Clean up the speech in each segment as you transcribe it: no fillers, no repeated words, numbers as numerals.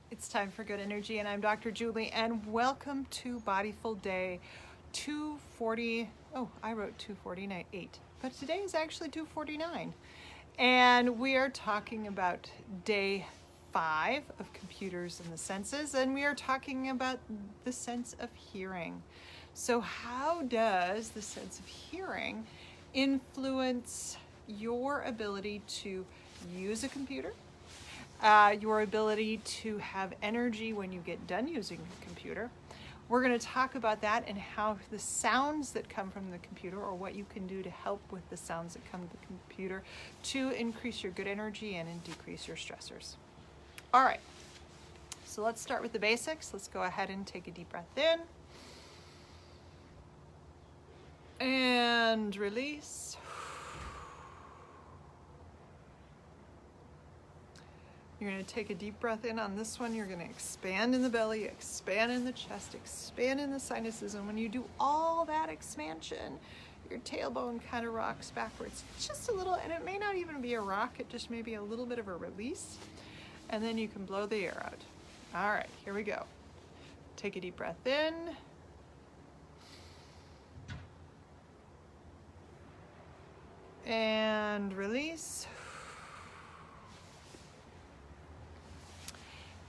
It's time for good energy, and I'm Dr. Julie, and welcome to Bodyful Day 240. Oh, I wrote 248, but today is actually 249, and we are talking about day 5 of computers and the senses, and we are talking about the sense of hearing. So how does the sense of hearing influence your ability to use a computer, your ability to have energy when you get done using the computer? We're going to talk about that and how the sounds that come from the computer, or what you can do to help with the sounds that come to the computer to increase your good energy and decrease your stressors. All right, so let's start with the basics. Let's go ahead and take a deep breath in and release. You're going to take a deep breath in on this one. You're going to expand in the belly, expand in the chest, expand in the sinuses. And when you do all that expansion, your tailbone kind of rocks backwards just a little, and it may not even be a rock, it just may be a little bit of a release. And then you can blow the air out. All right, here we go. Take a deep breath in. And release.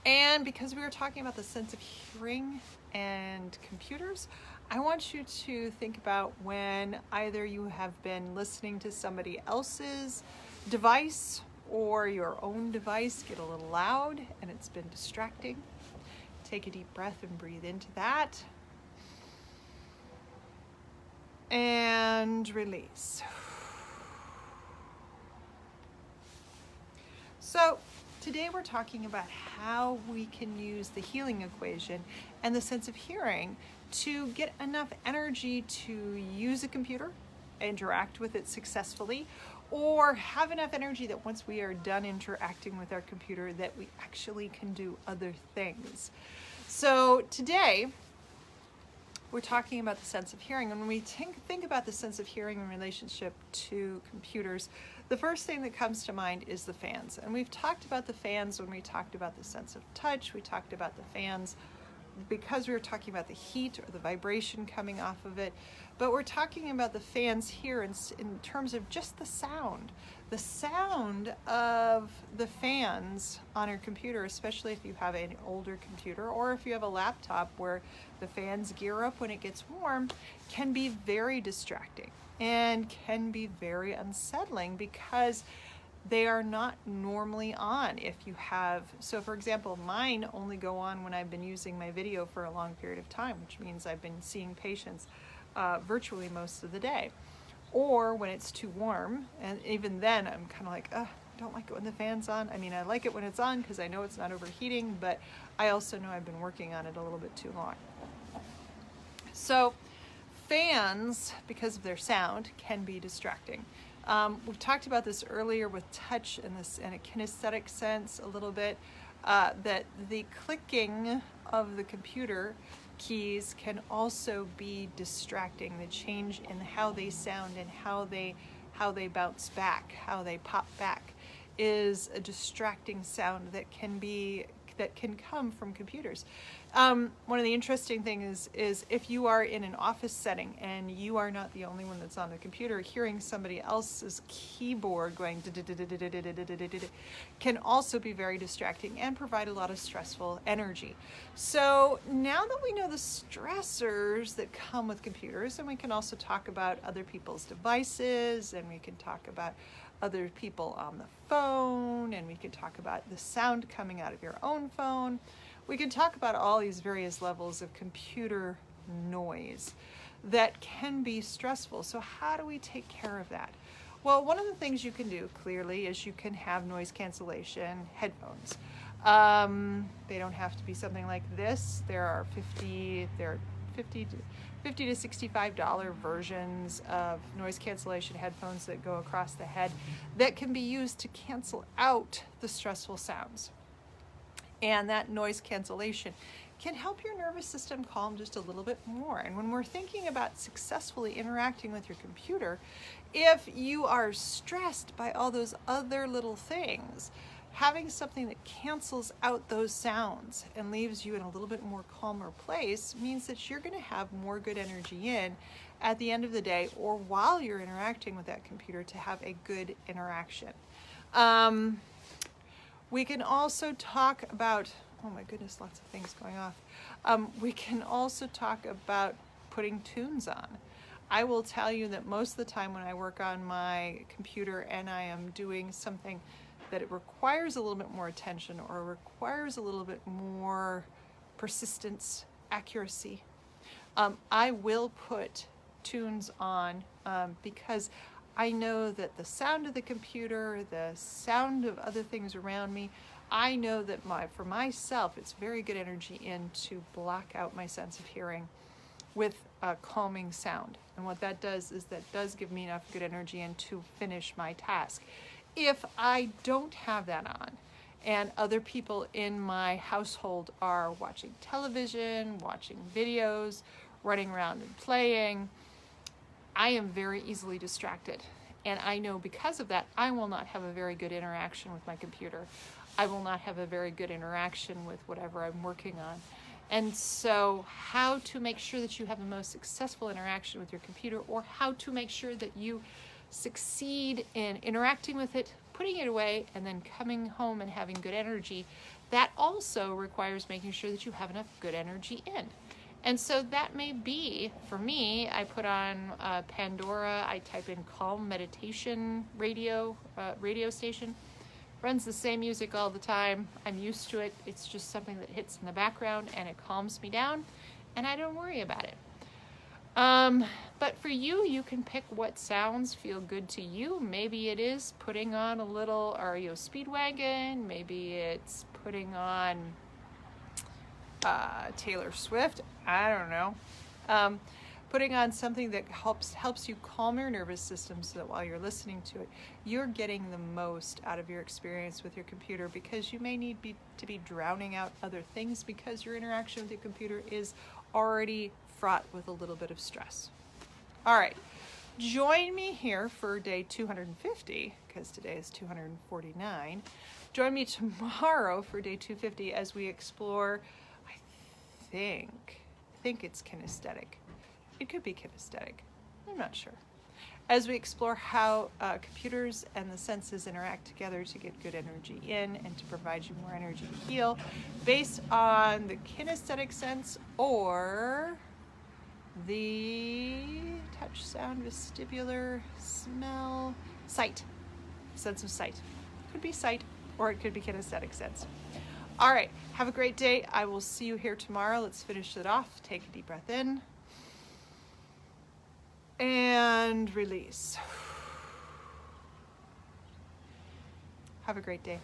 And because we were talking about the sense of hearing and computers, I want you to think about when either you have been listening to somebody else's device or your own device get a little loud and it's been distracting. Take a deep breath and breathe into that. And release. So today we're talking about how we can use the healing equation and the sense of hearing to get enough energy to use a computer, interact with it successfully, or have enough energy that once we are done interacting with our computer that we actually can do other things. So today we're talking about the sense of hearing. And when we think about the sense of hearing in relationship to computers, the first thing that comes to mind is the fans. And we've talked about the fans when we talked about the sense of touch. We talked about the fans because we were talking about the heat or the vibration coming off of it. But we're talking about the fans here in terms of just the sound. The sound of the fans on your computer, especially if you have an older computer or if you have a laptop where the fans gear up when it gets warm, can be very distracting and can be very unsettling because they are not normally on. If you have, so for example, mine only go on when I've been using my video for a long period of time, which means I've been seeing patients virtually most of the day, or when it's too warm. And even then I'm kind of like, I don't like it when the fan's on. I mean, I like it when it's on because I know it's not overheating, but I also know I've been working on it a little bit too long. So fans, because of their sound, can be distracting. We've talked about this earlier with touch and this in a kinesthetic sense a little bit, that the clicking of the computer keys can also be distracting. The change in how they sound and how they bounce back, how they pop back, is a distracting sound that can come from computers. One of the interesting things is if you are in an office setting and you are not the only one that's on the computer, hearing somebody else's keyboard going can also be very distracting and provide a lot of stressful energy. So now that we know the stressors that come with computers, and we can also talk about other people's devices, and we can talk about other people on the phone, and we can talk about the sound coming out of your own phone. We can talk about all these various levels of computer noise that can be stressful. So how do we take care of that? Well, one of the things you can do clearly is you can have noise cancellation headphones. They don't have to be something like this. There are $50 to $65 versions of noise cancellation headphones that go across the head that can be used to cancel out the stressful sounds. And that noise cancellation can help your nervous system calm just a little bit more. And when we're thinking about successfully interacting with your computer, if you are stressed by all those other little things, Having something that cancels out those sounds and leaves you in a little bit more calmer place means that you're going to have more good energy in at the end of the day, or while you're interacting with that computer, to have a good interaction. We can also talk about, oh my goodness, lots of things going off. We can also talk about putting tunes on. I will tell you that most of the time when I work on my computer and I am doing something that it requires a little bit more attention or requires a little bit more persistence, accuracy, I will put tunes on because I know that the sound of the computer, the sound of other things around me, I know that for myself, it's very good energy in to block out my sense of hearing with a calming sound. And what that does is that does give me enough good energy in to finish my task. If I don't have that on and other people in my household are watching television, watching videos, running around and playing, I am very easily distracted. And I know because of that, I will not have a very good interaction with my computer. I will not have a very good interaction with whatever I'm working on. And so how to make sure that you have the most successful interaction with your computer, or how to make sure that you succeed in interacting with it, putting it away, and then coming home and having good energy, that also requires making sure that you have enough good energy in. And so that may be, for me, I put on Pandora, I type in calm meditation radio station. Runs the same music all the time. I'm used to it. It's just something that hits in the background and it calms me down and I don't worry about it. But for you, you can pick what sounds feel good to you. Maybe it is putting on a little REO Speedwagon. Maybe it's putting on Taylor Swift. I don't know. Putting on something that helps you calm your nervous system so that while you're listening to it, you're getting the most out of your experience with your computer, because you may need to be drowning out other things because your interaction with your computer is already fraught with a little bit of stress. All right, join me here for day 250, because today is 249. Join me tomorrow for day 250 as we explore, I think it's kinesthetic. It could be kinesthetic. I'm not sure. As we explore how computers and the senses interact together to get good energy in and to provide you more energy to heal based on the kinesthetic sense or the touch, sound, vestibular, smell, sight, sense of sight. Could be sight or it could be kinesthetic sense. All right, have a great day. I will see you here tomorrow. Let's finish it off. Take a deep breath in. And release. Have a great day.